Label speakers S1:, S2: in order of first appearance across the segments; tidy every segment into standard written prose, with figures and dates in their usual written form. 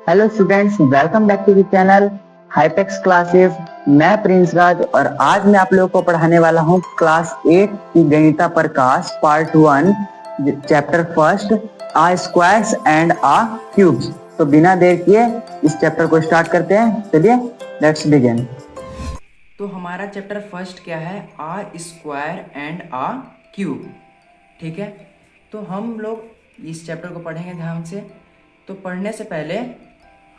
S1: Hello students, welcome back to the channel Hypex classes. मैं Prince Raj और आज मैं आप लोगों को पढ़ाने वाला हूं क्लास 8 की Ganita Prakash part 1 chapter first a squares and a cubes. तो बिना देर किए इस चैप्टर को स्टार्ट करते हैं। चलिए लेट्स बिगिन।
S2: तो हमारा चैप्टर फर्स्ट क्या है? आ स्क्वायर एंड आ क्यूब। ठीक है, तो हम लोग इस चैप्टर को पढ़ेंगे ध्यान से। तो पढ़ने से पहले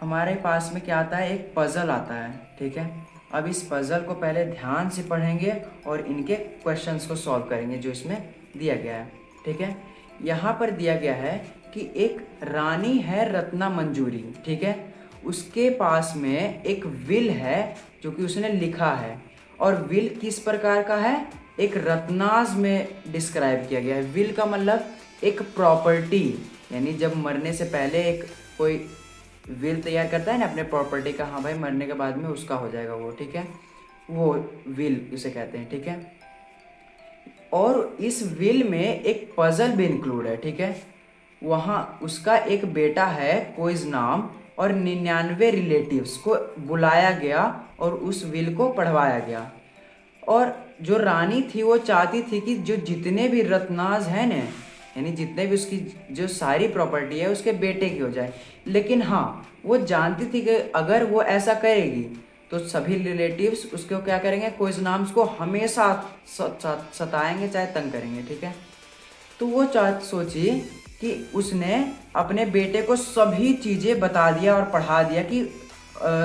S2: हमारे पास में क्या आता है? एक पज़ल आता है। ठीक है, अब इस पज़ल को पहले ध्यान से पढ़ेंगे और इनके क्वेश्चंस को सॉल्व करेंगे जो इसमें दिया गया है। ठीक है, यहाँ पर दिया गया है कि एक रानी है रत्ना मंजूरी। ठीक है, उसके पास में एक विल है जो कि उसने लिखा है, और विल किस प्रकार का है? एक रत्नाज में डिस्क्राइब किया गया है। विल का मतलब एक प्रॉपर्टी, यानी जब मरने से पहले एक कोई विल तैयार करता है ना अपने प्रॉपर्टी का, हाँ भाई मरने के बाद में उसका हो जाएगा वो। ठीक है, वो विल उसे कहते हैं। ठीक है, और इस विल में एक पजल भी इंक्लूड है। ठीक है, वहाँ उसका एक बेटा है कोइज नाम, और 99 रिलेटिव्स को बुलाया गया और उस विल को पढ़वाया गया। और जो रानी थी वो चाहती थी कि जो जितने भी रत्नाज हैं ना, यानी जितने भी उसकी जो सारी प्रॉपर्टी है उसके बेटे की हो जाए। लेकिन हाँ, वो जानती थी कि अगर वो ऐसा करेगी तो सभी रिलेटिव्स उसको क्या करेंगे? कोई नाम को हमेशा सताएंगे, चाहे तंग करेंगे। ठीक है, तो वो सोची कि उसने अपने बेटे को सभी चीज़ें बता दिया और पढ़ा दिया कि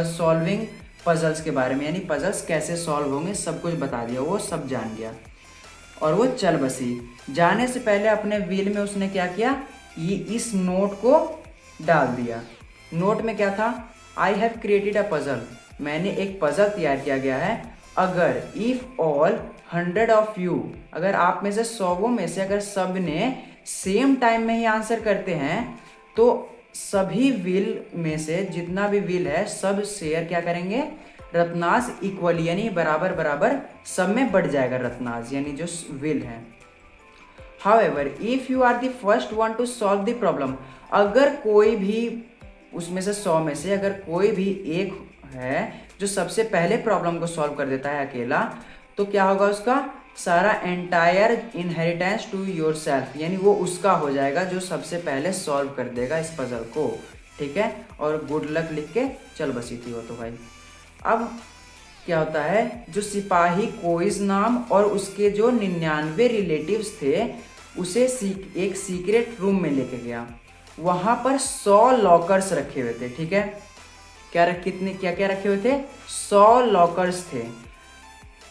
S2: सॉल्विंग पजल्स के बारे में, यानी पजल्स कैसे सॉल्व होंगे सब कुछ बता दिया। वो सब जान गया और वो चल बसी। जाने से पहले अपने व्हील में उसने क्या किया? ये इस नोट को डाल दिया। नोट में क्या था? I have created a puzzle, मैंने एक पजल तैयार किया गया है। अगर इफ ऑल 100 ऑफ यू, अगर आप में से 100 में से अगर सब ने सेम टाइम में ही आंसर करते हैं तो सभी व्हील में से जितना भी व्हील है सब शेयर क्या करेंगे? रत्नाज इक्वली, यानी बराबर बराबर सब में बढ़ जाएगा रत्नाज, यानी जो व्हील है। However, if you are the first one to solve the problem, अगर कोई भी उसमें से 100 में से अगर कोई भी एक है जो सबसे पहले प्रॉब्लम को सॉल्व कर देता है अकेला, तो क्या होगा? उसका सारा entire inheritance to yourself, यानी वो उसका हो जाएगा जो सबसे पहले सॉल्व कर देगा इस पजल को। ठीक है, और गुड लक लिख के चल बसी थी वो तो भाई। अब क्या होता है? जो सिपाही कोइज नाम और उसके जो 99 रिलेटिव्स थे उसे एक सीक्रेट रूम में लेके गया। वहां पर 100 लॉकर्स रखे हुए थे। ठीक है, कितने क्या क्या रखे हुए थे? 100 लॉकर्स थे।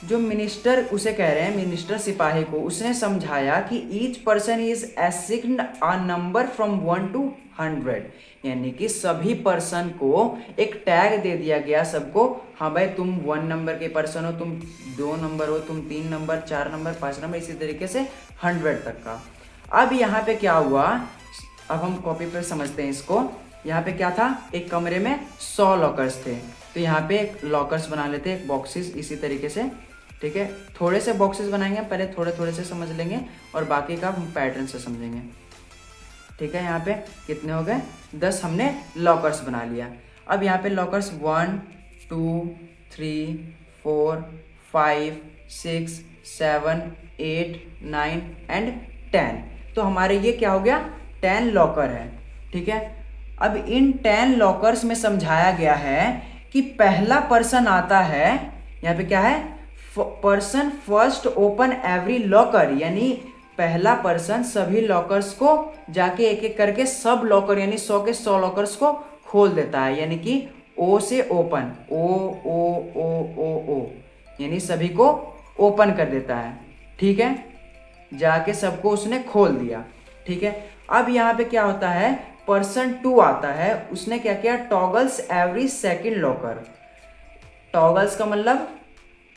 S2: जो मिनिस्टर उसे कह रहे हैं, मिनिस्टर सिपाही को, उसने समझाया कि each person is assigned a number from 1 to 100, यानी कि सभी पर्सन को एक टैग दे दिया गया सबको। हाँ भाई, तुम 1 नंबर के पर्सन हो, तुम 2 नंबर हो, तुम 3 नंबर, 4 नंबर, 5 नंबर, इसी तरीके से 100 तक का। अब यहाँ पे क्या हुआ? अब हम कॉपी पर समझते हैं इसको। यहाँ पे क्या था? एक कमरे में 100 लॉकर्स थे, तो यहाँ पे एक लॉकर्स बना लेते हैं, एक बॉक्सेस इसी तरीके से। ठीक है, थोड़े से बॉक्सेस बनाएंगे, पहले थोड़े थोड़े से समझ लेंगे और बाकी का हम पैटर्न से समझेंगे। ठीक है, यहाँ पे कितने हो गए? 10 हमने लॉकर्स बना लिया। अब यहाँ पे लॉकर्स 1 2 3 4 5 6 7 8 9 एंड 10। तो हमारे ये क्या हो गया? 10 लॉकर है। ठीक है, अब इन 10 लॉकर्स में समझाया गया है कि पहला पर्सन आता है, यहाँ पे क्या है? Person first open every locker, यानी पहला पर्सन सभी लॉकर्स को जाके एक एक करके सब लॉकर, यानी 100 के 100 लॉकर्स को खोल देता है, यानी कि ओ से ओपन, ओ ओ ओ ओ ओ, यानी सभी को ओपन कर देता है। ठीक है, जाके सबको उसने खोल दिया। ठीक है, अब यहाँ पे क्या होता है? पर्सन 2 आता है, उसने क्या किया? Toggles every second locker. Toggles का मतलब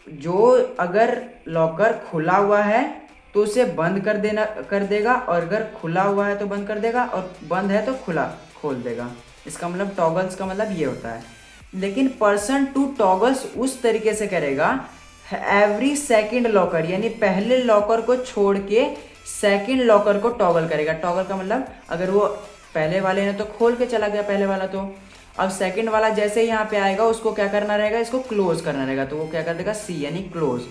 S2: जो अगर लॉकर खुला हुआ है तो उसे बंद कर देगा, और अगर खुला हुआ है तो बंद कर देगा, और बंद है तो खुला खोल देगा। इसका मतलब टॉगल्स का मतलब ये होता है। लेकिन पर्सन 2 टॉगल्स उस तरीके से करेगा एवरी सेकंड लॉकर, यानी पहले लॉकर को छोड़ के सेकंड लॉकर को टॉगल करेगा। टॉगल का मतलब अगर वो पहले वाले ने तो खोल के चला गया पहले वाला, तो अब सेकंड वाला जैसे ही यहाँ पे आएगा उसको क्या करना रहेगा, इसको क्लोज करना रहेगा, तो वो क्या कर देगा सी यानी क्लोज।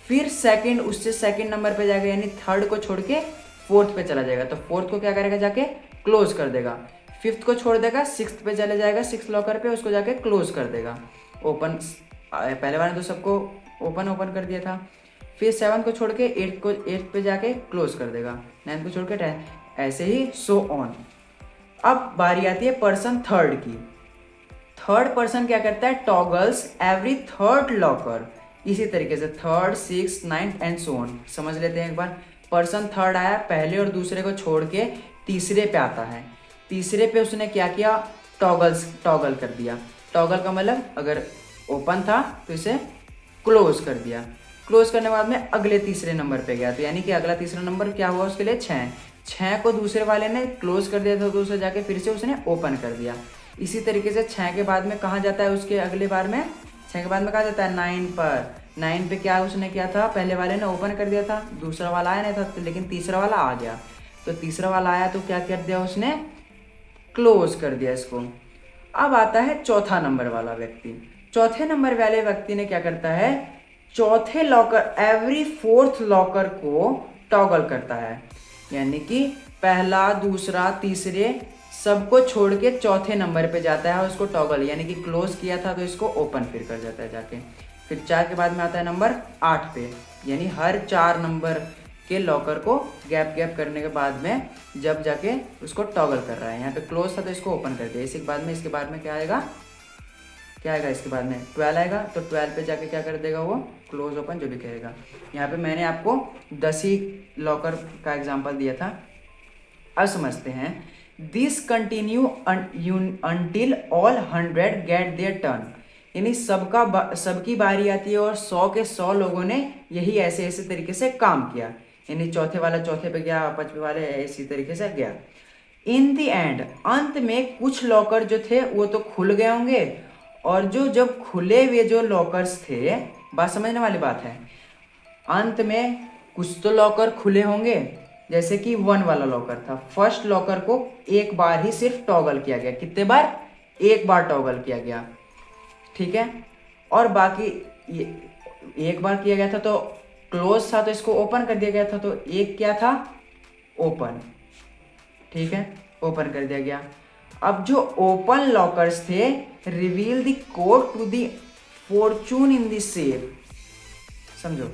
S2: फिर सेकंड उससे सेकंड नंबर पे जाएगा यानी थर्ड को छोड़ के फोर्थ पे चला जाएगा, तो फोर्थ को क्या करेगा जाके क्लोज कर देगा। फिफ्थ को छोड़ देगा सिक्स्थ पे चले जाएगा, सिक्स लॉकर पे उसको जाके क्लोज कर देगा ओपन। पहले वाले तो सबको ओपन ओपन कर दिया था। फिर सेवन्थ को छोड़ के एट्थ पे जाके क्लोज कर देगा, नाइन्थ को छोड़ के टेंथ, ऐसे ही सो ऑन। अब बारी आती है पर्सन थर्ड की। थर्ड पर्सन क्या करता है, टॉगल्स एवरी थर्ड लॉकर, इसी तरीके से third six ninth and so on. समझ लेते हैं एक बार। पर्सन थर्ड आया, पहले और दूसरे को छोड़ के तीसरे पे आता है। तीसरे पे उसने क्या किया, टॉगल कर दिया। टॉगल का मतलब अगर ओपन था तो इसे क्लोज कर दिया। क्लोज करने के बाद में अगले तीसरे नंबर पे गया, तो यानी कि अगला तीसरा नंबर क्या हुआ उसके लिए 6। 6 को दूसरे वाले ने क्लोज कर दिया था, तो उसे जाके फिर से उसने ओपन कर दिया। इसी तरीके से 6 के बाद में कहाँ जाता है उसके अगले बार में, 6 के बाद में कहाँ जाता है 9 पर। 9 पे क्या उसने किया था, पहले वाले ने ओपन कर दिया था, दूसरा वाला आया नहीं था, लेकिन तीसरा वाला आ गया, तो तीसरा वाला आया तो क्या कर दिया उसने, क्लोज कर दिया इसको। अब आता है चौथा नंबर वाला व्यक्ति। चौथे नंबर वाले व्यक्ति ने क्या करता है, चौथे लॉकर एवरी फोर्थ लॉकर को टॉगल करता है, यानी कि पहला दूसरा तीसरे सबको छोड़ के चौथे नंबर पे जाता है और उसको टॉगल, यानी कि क्लोज किया था तो इसको ओपन फिर कर जाता है जाके। फिर 4 के बाद में आता है नंबर 8 पे, यानी हर 4 नंबर के लॉकर को गैप करने के बाद में जब जाके उसको टॉगल कर रहा है। यहाँ पे क्लोज था तो इसको ओपन कर दिया। इसी के बाद में इसके बाद में क्या आएगा इसके बाद में 12 आएगा, तो 12 पे जाके क्या कर देगा वो, क्लोज ओपन जो भी कहेगा। यहाँ पे मैंने आपको 10 ही लॉकर का एग्जांपल दिया था। अब समझते हैं, this continue until all 100 get their turn, यानी सबकी बारी आती है और 100 के 100 लोगों ने यही ऐसे तरीके से काम किया, यानी चौथे वाला चौथे पे गया, पांचवे वाले इसी तरीके से गया। इन द एंड, अंत में कुछ लॉकर जो थे वो तो खुल गए होंगे, और जब खुले हुए जो लॉकर्स थे, बात समझने वाली बात है, अंत में कुछ तो लॉकर खुले होंगे, जैसे कि 1 वाला लॉकर था, फर्स्ट लॉकर को एक बार ही सिर्फ टॉगल किया गया। कितने बार, एक बार टॉगल किया गया, ठीक है। और बाकी एक बार किया गया था तो क्लोज था तो इसको ओपन कर दिया गया था, तो एक क्या था, ओपन, ठीक है, ओपन कर दिया गया। अब जो ओपन लॉकर्स थे, reveal the code to the fortune in the safe, समझो।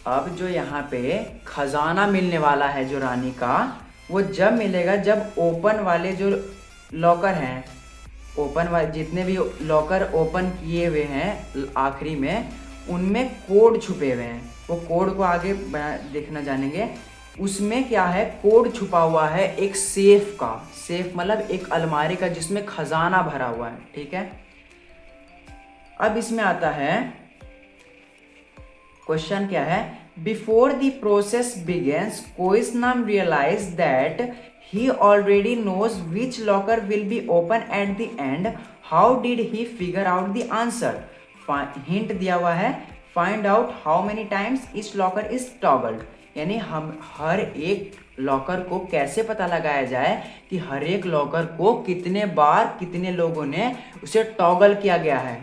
S2: अब जो यहाँ पे खजाना मिलने वाला है जो रानी का, वो जब मिलेगा जब ओपन वाले जो लॉकर हैं, ओपन वाले जितने भी लॉकर ओपन किए हुए हैं आखिरी में, उनमें कोड छुपे हुए हैं। वो कोड को आगे देखना जानेंगे। उसमें क्या है, कोड छुपा हुआ है एक सेफ का, सेफ मतलब एक अलमारी का जिसमें खजाना भरा हुआ है, ठीक है। अब इसमें आता है क्वेश्चन क्या है, before the process begins Koisnam realise that he already knows which locker will be open at the end, how did he figure out the answer. Hint दिया हुआ है, find out how many times each locker is toggled, यानी हम हर एक locker को कैसे पता लगाया जाए कि हर एक लॉकर को कितने बार कितने लोगों ने उसे टॉगल किया गया है।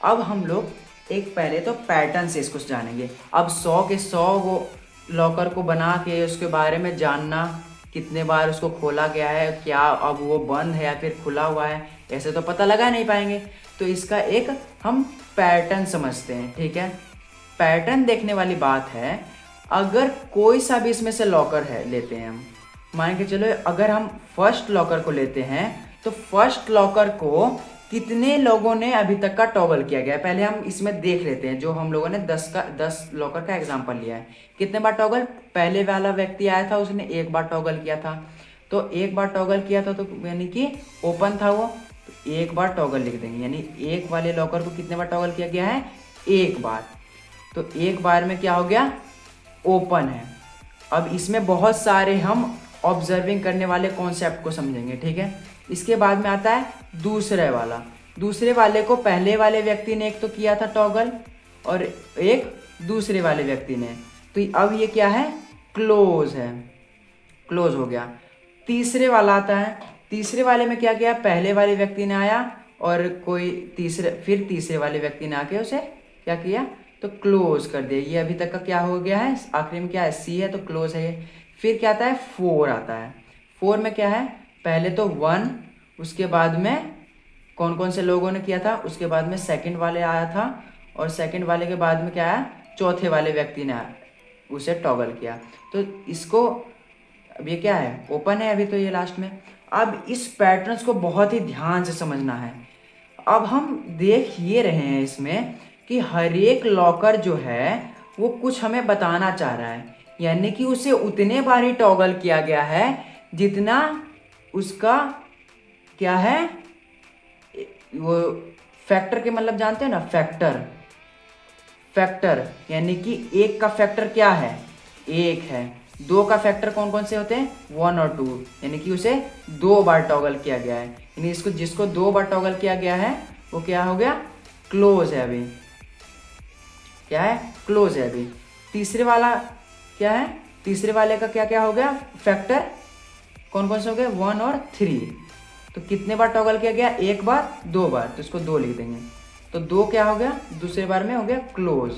S2: अब हम लोग एक पहले तो पैटर्न से इसको जानेंगे। अब 100 के 100 वो लॉकर को बना के उसके बारे में जानना, कितने बार उसको खोला गया है, क्या अब वो बंद है या फिर खुला हुआ है, ऐसे तो पता लगा नहीं पाएंगे। तो इसका एक हम पैटर्न समझते हैं, ठीक है। पैटर्न देखने वाली बात है, अगर कोई सा भी इसमें से लॉकर है लेते हैं हम, मान के चलो अगर हम फर्स्ट लॉकर को लेते हैं, तो फर्स्ट लॉकर को कितने लोगों ने अभी तक का टॉगल किया गया है, पहले हम इसमें देख लेते हैं। जो हम लोगों ने 10 लॉकर का एग्जांपल लिया है, कितने बार टॉगल, पहले वाला व्यक्ति आया था उसने एक बार टॉगल किया था, तो एक बार टॉगल किया था, तो यानी कि ओपन था वो, तो एक बार टॉगल लिख देंगे, यानी एक वाले लॉकर को कितने बार टॉगल किया गया है, एक बार, तो एक बार में क्या हो गया, ओपन है। अब इसमें बहुत सारे हम ऑब्जर्विंग करने वाले कॉन्सेप्ट को समझेंगे, ठीक है। इसके बाद में आता है दूसरे वाले को पहले वाले व्यक्ति ने एक तो किया था टॉगल और एक दूसरे वाले व्यक्ति ने, तो अब ये क्या है, क्लोज है, क्लोज हो गया। तीसरे वाला आता है, तीसरे वाले में क्या किया, पहले वाले व्यक्ति ने आया और कोई तीसरे वाले व्यक्ति ने आके उसे क्या किया, तो क्लोज कर दिया। ये अभी तक का क्या हो गया है, आखिरी में क्या है, सी है तो क्लोज है ये। फिर क्या आता है, 4 आता है। 4 में क्या है, पहले तो 1, उसके बाद में कौन कौन से लोगों ने किया था, उसके बाद में सेकंड वाले आया था, और सेकंड वाले के बाद में क्या आया, चौथे वाले व्यक्ति ने उसे टॉगल किया। तो इसको अब ये क्या है, ओपन है अभी तो ये लास्ट में। अब इस पैटर्न्स को बहुत ही ध्यान से समझना है। अब हम देख ये रहे हैं इसमें कि हर एक लॉकर जो है वो कुछ हमें बताना चाह रहा है, यानी कि उसे उतने बार ही टॉगल किया गया है जितना उसका क्या है, वो फैक्टर के मतलब जानते हैं ना, फैक्टर यानी कि एक का फैक्टर क्या है, एक है। दो का फैक्टर कौन कौन से होते हैं, 1 और 2, यानी कि उसे 2 बार टॉगल किया गया है। यानी इसको जिसको 2 बार टॉगल किया गया है वो क्या हो गया, क्लोज है अभी, क्या है, क्लोज है अभी। तीसरे वाला क्या है, तीसरे वाले का क्या क्या हो गया, फैक्टर कौन कौन से हो गए, 1 और 3। तो कितने बार टॉगल किया गया, एक बार, 2 बार, तो इसको 2 लिख देंगे। तो 2 क्या हो गया, दूसरे बार में हो गया क्लोज,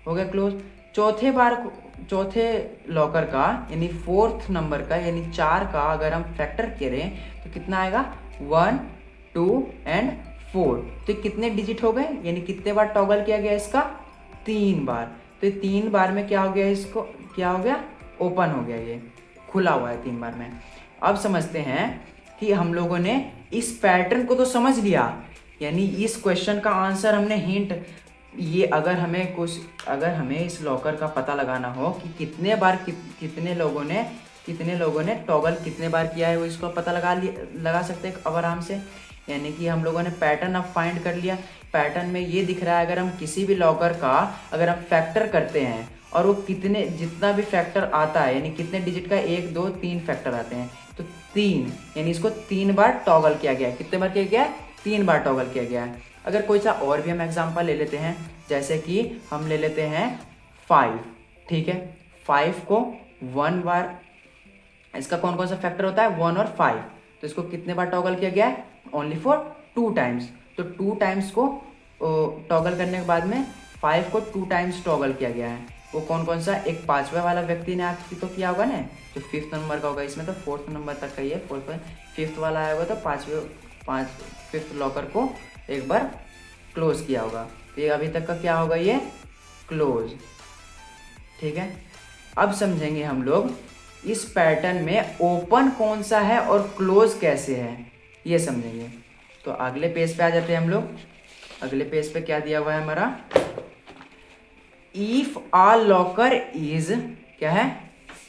S2: हो गया क्लोज। चौथे लॉकर का यानी 4th नंबर का यानी 4 का अगर हम फैक्टर करें तो कितना आएगा, 1, 2 एंड 4। तो कितने डिजिट हो गए, यानी कितने बार टॉगल किया गया इसका, 3 बार। तो 3 बार में क्या हो गया, इसको क्या हो गया, ओपन हो गया, ये खुला हुआ है 3 बार में। अब समझते हैं कि हम लोगों ने इस पैटर्न को तो समझ लिया, यानी इस क्वेश्चन का आंसर हमने हिंट, ये अगर हमें इस लॉकर का पता लगाना हो कि कितने बार कितने लोगों ने टॉगल कितने बार किया है, वो इसको पता लगा सकते हैं अब आराम से। यानी कि हम लोगों ने पैटर्न अब फाइंड कर लिया। पैटर्न में ये दिख रहा है, अगर हम किसी भी लॉकर का अगर हम फैक्टर करते हैं और वो जितना भी फैक्टर आता है, यानी कितने डिजिट का, 1, 2, 3 फैक्टर आते हैं, तो 3, यानी इसको 3 बार टॉगल किया गया है। कितने बार किया गया है, 3 बार टॉगल किया गया है। अगर कोई सा और भी हम एग्जांपल ले लेते हैं, जैसे कि हम ले लेते हैं 5, ठीक है। 5 को 1 बार, इसका कौन कौन सा फैक्टर होता है, 1 और 5, तो इसको कितने बार टॉगल किया गया है, ओनली फॉर 2 टाइम्स। तो 2 टाइम्स को टॉगल करने के बाद में 5 को 2 टाइम्स टॉगल किया गया है। वो कौन कौन सा, एक 5वें वाला व्यक्ति ने आके तो किया होगा ना, जो 5th नंबर का होगा, इसमें तो 4th नंबर तक का ही है, 5th वाला आया होगा, तो 5th लॉकर को एक बार क्लोज किया होगा। तो ये अभी तक का क्या होगा, ये क्लोज, ठीक है। अब समझेंगे हम लोग इस पैटर्न में ओपन कौन सा है और क्लोज कैसे है, ये समझेंगे। तो अगले पेज पे आ जाते हैं हम लोग। अगले पेज पे क्या दिया हुआ है हमारा, इफ आ लॉकर इज, क्या है,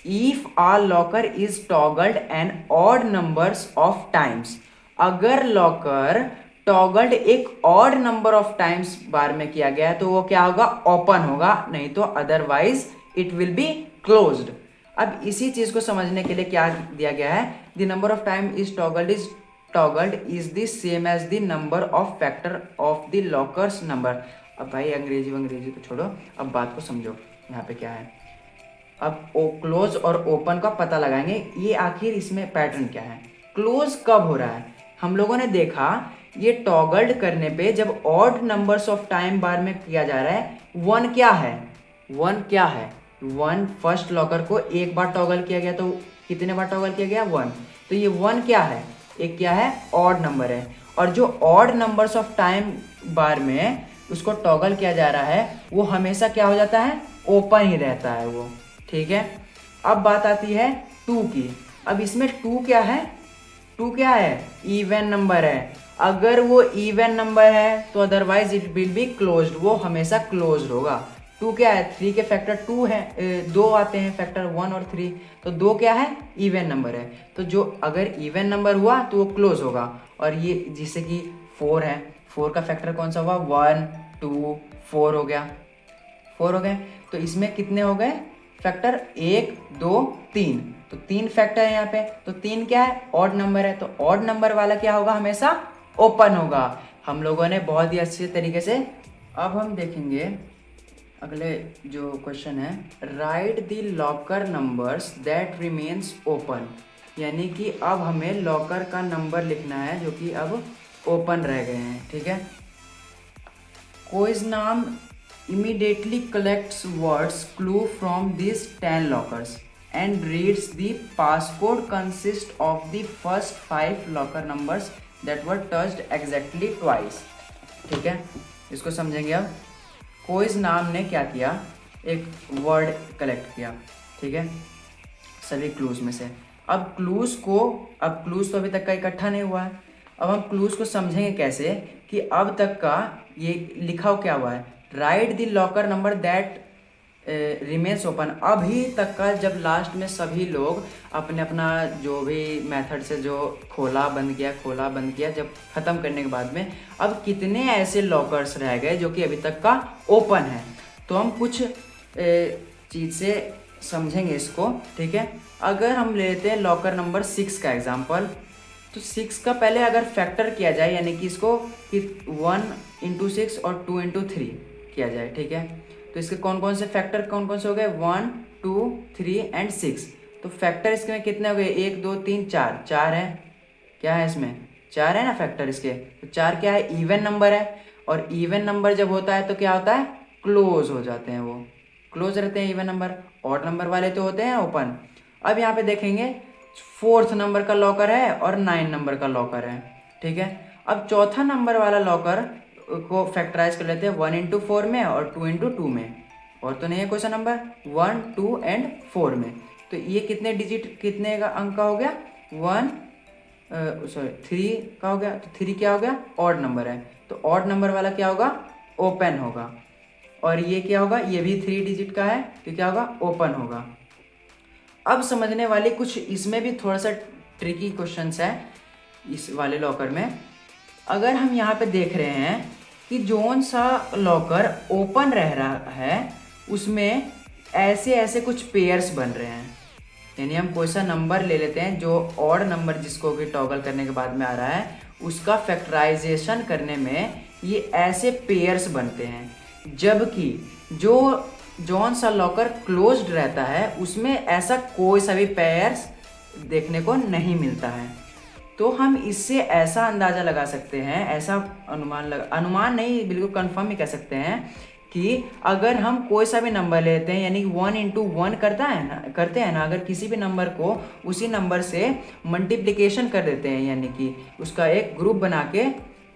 S2: if a locker is toggled and odd numbers of times. अगर लॉकर टॉगल्ड एक ऑड नंबर ऑफ टाइम्स बार में किया गया है तो वो क्या होगा, ओपन होगा, नहीं तो otherwise it will be closed. अब इसी चीज को समझने के लिए क्या दिया गया है, the number of time is toggled is the same as the number of factor of the lockers number. अब भाई अंग्रेजी तो छोड़ो, अब बात को समझो, यहाँ पे क्या है। अब क्लोज और ओपन का पता लगाएंगे, ये आखिर इसमें पैटर्न क्या है, क्लोज कब हो रहा है। हम लोगों ने देखा ये टॉगल्ड करने पे जब ऑड नंबर्स ऑफ टाइम बार में किया जा रहा है, 1 क्या है, 1 फर्स्ट लॉकर को एक बार टॉगल किया गया, तो कितने बार टॉगल किया गया, 1। तो ये 1 क्या है, एक क्या है, ऑड नंबर है। और जो ऑड नंबर्स ऑफ टाइम बार में उसको टॉगल किया जा रहा है वो हमेशा क्या हो जाता है, ओपन ही रहता है वो, ठीक है। अब बात आती है 2 की। अब इसमें 2 क्या है, 2 क्या है, इवन नंबर है। अगर वो इवन नंबर है तो otherwise it will be closed, वो हमेशा क्लोज्ड होगा। 2 क्या है, 3 के फैक्टर 2 है, 2 आते हैं फैक्टर 1 और 3, तो 2 क्या है, इवन नंबर है। तो जो अगर इवन नंबर हुआ तो वो क्लोज होगा। और ये जैसे कि 4 है, 4 का फैक्टर कौन सा हुआ, 1, 2, 4 हो गया, 4 हो गए। तो इसमें कितने हो गए फैक्टर, 1, 2, 3, तो 3 फैक्टर है यहाँ पे। तो 3 क्या है, ऑड नंबर है, तो ऑड नंबर वाला क्या होगा, हमेशा ओपन होगा। हम लोगों ने बहुत ही अच्छे तरीके से, अब हम देखेंगे अगले जो क्वेश्चन है, right the locker numbers that remains open. यानी कि अब हमें लॉकर का नंबर लिखना है जो कि अब ओपन रह गए हैं, ठीक है। कोइज नाम immediately collects words clue from these 10 lockers and reads the passcode consists of the first 5 locker numbers that were touched exactly twice, ठीक है। इसको समझेंगे अब। कोइज नाम ने क्या किया, एक वर्ड कलेक्ट किया, ठीक है, सभी क्लूज में से। अब क्लूज तो अभी तक का इकट्ठा नहीं हुआ है। अब हम क्लूज को समझेंगे कैसे कि अब तक का ये लिखा क्या हुआ है, right the locker number that remains open. अभी तक का जब लास्ट में सभी लोग अपने अपना जो भी मेथड से जो खोला बंद किया, जब ख़त्म करने के बाद में अब कितने ऐसे लॉकर्स रह गए जो कि अभी तक का ओपन है। तो हम कुछ चीज़ से समझेंगे इसको, ठीक है। अगर हम लेते हैं लॉकर नंबर 6 का एग्जांपल, तो 6 का पहले अगर फैक्टर किया जाए, यानी कि इसको कि 1 × 6 और 2 × 3 किया जाए, ठीक है। तो इसके कौन कौन से हो गए, 1, 2, 3 एंड 6। तो फैक्टर इसके में कितने हो गए, 1, 2, 3, 4 है। क्या है इसमें, 4 है ना फैक्टर इसके। तो 4 क्या है, इवन नंबर है। और इवन नंबर जब होता है तो क्या होता है, क्लोज हो जाते हैं, वो क्लोज रहते हैं इवन नंबर। ऑड नंबर वाले तो होते हैं ओपन। अब यहाँ पे देखेंगे 4th नंबर का लॉकर है और 9 नंबर का लॉकर है, ठीक है। अब चौथा नंबर वाला लॉकर को फैक्टराइज कर लेते हैं 1 × 4 में और 2 × 2 में। और तो नहीं है क्वेश्चन नंबर 1, 2 एंड 4 में। तो ये कितने का अंक का हो गया, 3 का हो गया। तो 3 क्या हो गया, ऑड नंबर है। तो ऑड नंबर वाला क्या होगा, ओपन होगा। और ये क्या होगा, ये भी 3 डिजिट का है, तो क्या होगा, ओपन होगा। अब समझने वाले कुछ इसमें भी थोड़ा सा ट्रिकी क्वेश्चंस है इस वाले लॉकर में। अगर हम यहाँ पे देख रहे हैं कि जोन सा लॉकर ओपन रह रहा है उसमें ऐसे कुछ पेयर्स बन रहे हैं, यानी हम कोई सा नंबर ले लेते हैं जो ऑड नंबर जिसको कि टॉगल करने के बाद में आ रहा है, उसका फैक्टराइजेशन करने में ये ऐसे पेयर्स बनते हैं। जबकि जोन सा लॉकर क्लोज्ड रहता है उसमें ऐसा कोई सा भी पेयर्स देखने को नहीं मिलता है। तो हम इससे ऐसा अंदाज़ा लगा सकते हैं, ऐसा अनुमान नहीं, बिल्कुल कंफर्म ही कह सकते हैं कि अगर हम कोई सा भी नंबर लेते हैं, यानी 1 × 1 करते हैं ना, अगर किसी भी नंबर को उसी नंबर से मल्टीप्लिकेशन कर देते हैं, यानी कि उसका एक ग्रुप बना के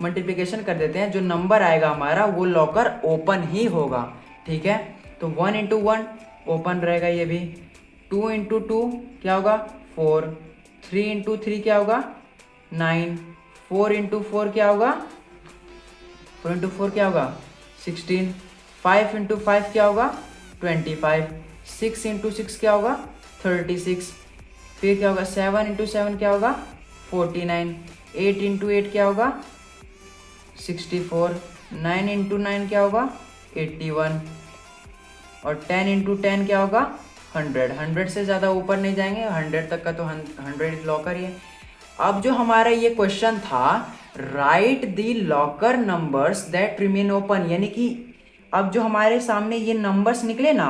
S2: मल्टीप्लिकेशन कर देते हैं, जो नंबर आएगा हमारा वो लॉकर ओपन ही होगा, ठीक है। तो 1 × 1 ओपन रहेगा ये भी। 2 × 2 क्या होगा, 4। 3 × 3 क्या होगा, 9। 4 × 4 क्या होगा, 4 × 4 क्या होगा, 16। 5 × 5 क्या होगा, 25। 6 × 6 क्या होगा, 36। फिर क्या होगा, 7 × 7 क्या होगा, 49। 8 × 8 क्या होगा, 64। 9 × 9 क्या होगा, 81। और 10 × 10 क्या होगा, 100। 100 से ज़्यादा ऊपर नहीं जाएंगे, 100 तक का तो 100 लॉकर ही है। अब जो हमारा ये क्वेश्चन था, right the locker numbers that remain open, यानी कि अब जो हमारे सामने ये नंबर्स निकले ना,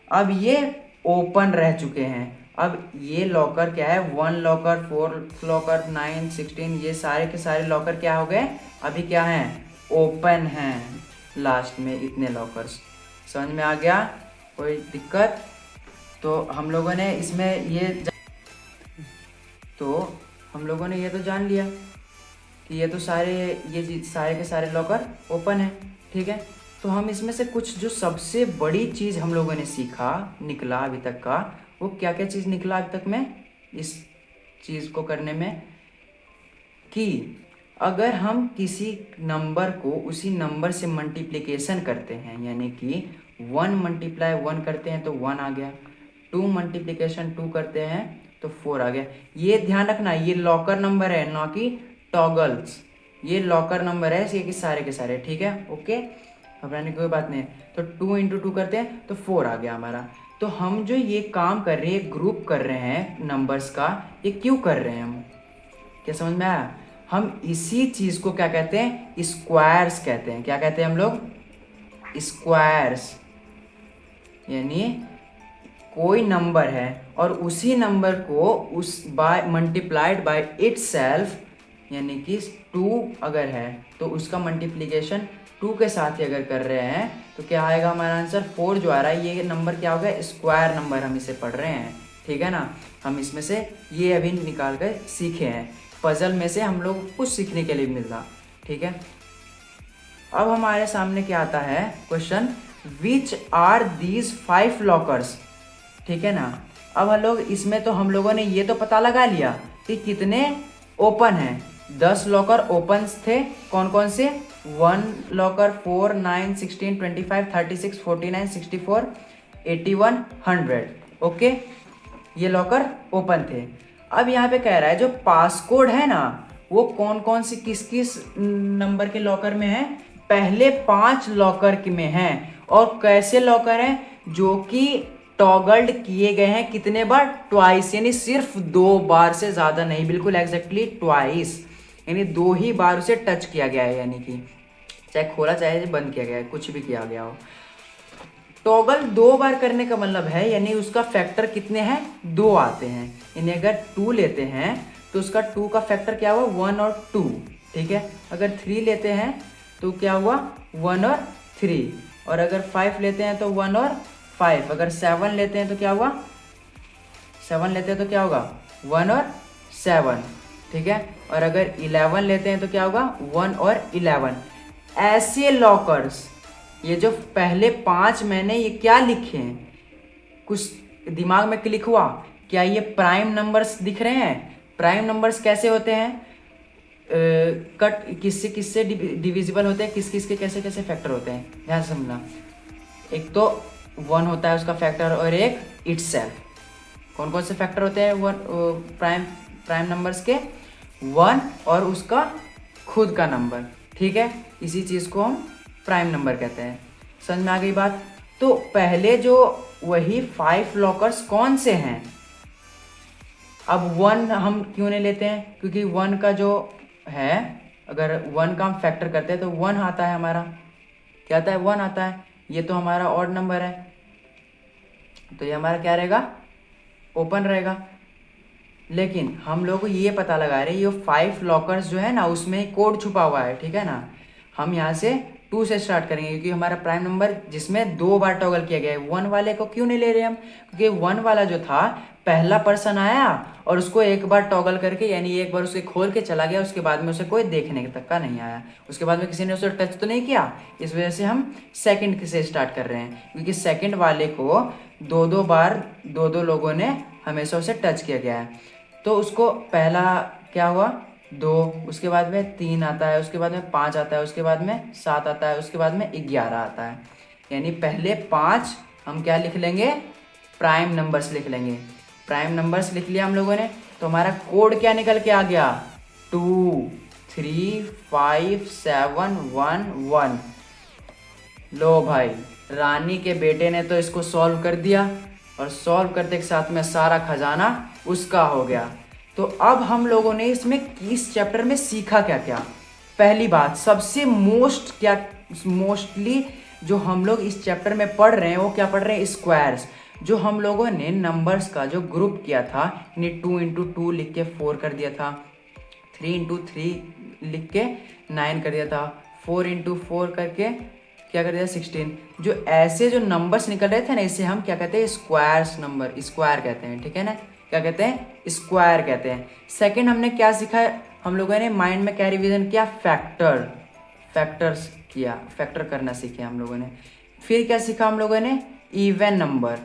S2: अब ये ओपन रह चुके हैं। अब ये लॉकर क्या है, 1 लॉकर, 4 लॉकर, 9, 16, ये सारे के सारे लॉकर क्या हो गए, अभी क्या हैं, ओपन हैं। लास्ट में इतने लॉकर्स, समझ में आ गया, कोई दिक्कत? तो हम लोगों ने इसमें ये तो जान लिया कि ये तो सारे के सारे लॉकर ओपन है, ठीक है। तो हम इसमें से कुछ जो सबसे बड़ी चीज़ हम लोगों ने निकला अभी तक का, वो क्या क्या चीज़ निकला अभी तक में इस चीज़ को करने में, कि अगर हम किसी नंबर को उसी नंबर से मल्टीप्लिकेशन करते हैं, यानी कि 1 × 1 करते हैं तो 1 आ गया, 2 × 2 करते हैं तो 4 आ गया। ये ध्यान रखना, ये लॉकर नंबर है, ना कि टॉगल्स। ये लॉकर नंबर है, ये कि सारे के सारे, ठीक है, ओके, घबराने की कोई बात नहीं। तो 2 × 2 करते हैं तो 4 आ गया हमारा। तो हम जो ये काम कर रहे हैं, ग्रुप कर रहे हैं नंबर्स का, ये क्यों कर रहे हैं हम, क्या समझ में आया? हम इसी चीज़ को क्या कहते हैं, स्क्वायर्स कहते हैं। क्या कहते हैं हम लोग, स्क्वायर्स, यानी कोई नंबर है और उसी नंबर को उस बाय मल्टीप्लाइड बाय इटसेल्फ, यानी कि 2 अगर है तो उसका मल्टीप्लिकेशन 2 के साथ ही अगर कर रहे हैं तो क्या आएगा हमारा आंसर 4 जो आ रहा है ये नंबर क्या होगा, स्क्वायर नंबर हम इसे पढ़ रहे हैं, ठीक है ना। हम इसमें से ये अभी निकाल कर सीखे हैं, पजल में से हम लोग कुछ सीखने के लिए मिलता, ठीक है। अब हमारे सामने क्या आता है question, which are these 5 lockers, ठीक है ना। अब हम लोग इसमें तो हम लोगों ने ये तो पता लगा लिया कि कितने ओपन हैं, 10 लॉकर ओपन थे, कौन कौन से, 1 लॉकर 4 9 16 25 36 49 64 81 100, ओके, ये लॉकर ओपन थे। अब यहाँ पे कह रहा है जो पासकोड है ना वो कौन कौन सी किस किस नंबर के लॉकर में है, पहले 5 लॉकर में हैं, और कैसे लॉकर हैं, जो कि टॉगल्ड किए गए हैं कितने बार, ट्वाइस, यानी सिर्फ 2 बार से ज़्यादा नहीं, बिल्कुल एग्जैक्टली ट्वाइस, यानी 2 ही बार उसे टच किया गया है, यानी कि चाहे खोला चाहे बंद किया गया है, कुछ भी किया गया हो। टॉगल 2 बार करने का मतलब है यानी उसका फैक्टर कितने हैं, 2 आते हैं, यानी अगर 2 लेते हैं तो उसका 2 का फैक्टर क्या हुआ, 1 और 2, ठीक है। अगर 3 लेते हैं तो क्या हुआ, 1 और 3, और अगर 5 लेते हैं तो 1 और 5, अगर 7 लेते हैं तो क्या हुआ, 7 लेते हैं तो क्या होगा, 1 और 7, ठीक है। और अगर 11 लेते हैं तो क्या होगा, 1 और 11। ऐसे लॉकर्स, ये जो पहले 5 मैंने ये क्या लिखे हैं, कुछ दिमाग में क्लिक हुआ क्या, ये प्राइम नंबर्स दिख रहे हैं। प्राइम नंबर्स कैसे होते हैं, कट किससे किससे डिविजिबल होते हैं, किस किस के कैसे कैसे फैक्टर होते हैं, ध्यान से समझना। एक तो 1 होता है उसका फैक्टर, और एक इटसेल्फ। कौन कौन से फैक्टर होते हैं प्राइम नंबर्स के, 1 और उसका खुद का नंबर, ठीक है। इसी चीज़ को हम प्राइम नंबर कहते हैं, समझ में आ गई बात। तो पहले जो वही 5 लॉकर्स कौन से हैं, अब 1 हम क्यों नहीं लेते हैं, क्योंकि 1 का जो है, अगर 1 का हम फैक्टर करते हैं तो 1 आता है हमारा, क्या आता है, 1 आता है, ये तो हमारा ऑड नंबर है, तो ये हमारा क्या रहेगा, ओपन रहेगा। लेकिन हम लोग को ये पता लगा रहे हैं ये 5 लॉकर्स जो है ना उसमें कोड छुपा हुआ है, ठीक है ना। हम यहाँ से 2 से स्टार्ट करेंगे, क्योंकि हमारा प्राइम नंबर जिसमें 2 बार टॉगल किया गया है, 1 वाले को क्यों नहीं ले रहे हम, क्योंकि 1 वाला जो था पहला पर्सन आया और उसको एक बार टॉगल करके, यानी एक बार उसे खोल के चला गया, उसके बाद में उसे कोई देखने तक का नहीं आया, उसके बाद में किसी ने उसे टच तो नहीं किया, इस वजह से हम सेकंड से स्टार्ट कर रहे हैं, क्योंकि सेकंड वाले को 2-2 बार 2-2 लोगों ने हमेशा उसे टच किया गया है। तो उसको पहला क्या हुआ, 2, उसके बाद में 3 आता है, उसके बाद में 5 आता है, उसके बाद में 7 आता है, उसके बाद में 11 आता है, यानी पहले 5 हम क्या लिख लेंगे, प्राइम नंबर्स लिख लेंगे। प्राइम नंबर्स लिख लिया हम लोगों ने, तो हमारा कोड क्या निकल के आ गया, 2 3 5 7 1 1। लो भाई, रानी के बेटे ने तो इसको सॉल्व कर दिया, और सॉल्व करते के साथ में सारा खजाना उसका हो गया। तो अब हम लोगों ने इसमें इस चैप्टर में सीखा क्या क्या। पहली बात, सबसे मोस्टली जो हम लोग इस चैप्टर में पढ़ रहे हैं वो क्या पढ़ रहे हैं, स्क्वायर्स। जो हम लोगों ने नंबर्स का जो ग्रुप किया था, यानी 2 × 2 लिख के 4 कर दिया था, 3 × 3 लिख के 9 कर दिया था, 4 × 4 करके क्या कर दिया, 16। जो ऐसे जो नंबर्स निकल रहे थे ना, इसे हम क्या कहते हैं, स्क्वायर्स नंबर, स्क्वायर कहते हैं, ठीक है ना, क्या कहते हैं, स्क्वायर कहते हैं। सेकंड हमने क्या सीखा, हम लोगों ने माइंड में क्या रिवीजन किया, फैक्टर्स किया, फैक्टर करना सीखे हम लोगों ने। फिर क्या सीखा हम लोगों ने, इवन नंबर।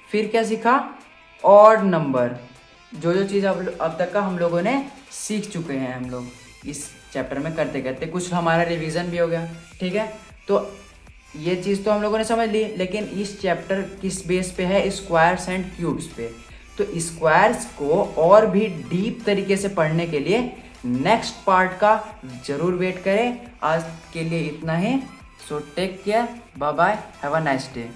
S2: फिर क्या सीखा, ऑड नंबर। जो चीज़ अब तक का हम लोगों ने सीख चुके हैं, हम लोग इस चैप्टर में करते करते कुछ हमारा रिवीजन भी हो गया, ठीक है। तो ये चीज़ तो हम लोगों ने समझ ली, लेकिन इस चैप्टर किस बेस पे है, स्क्वायर्स एंड क्यूब्स पे। तो स्क्वायर्स को और भी डीप तरीके से पढ़ने के लिए नेक्स्ट पार्ट का जरूर वेट करें। आज के लिए इतना ही, so take care, bye bye, have a nice day.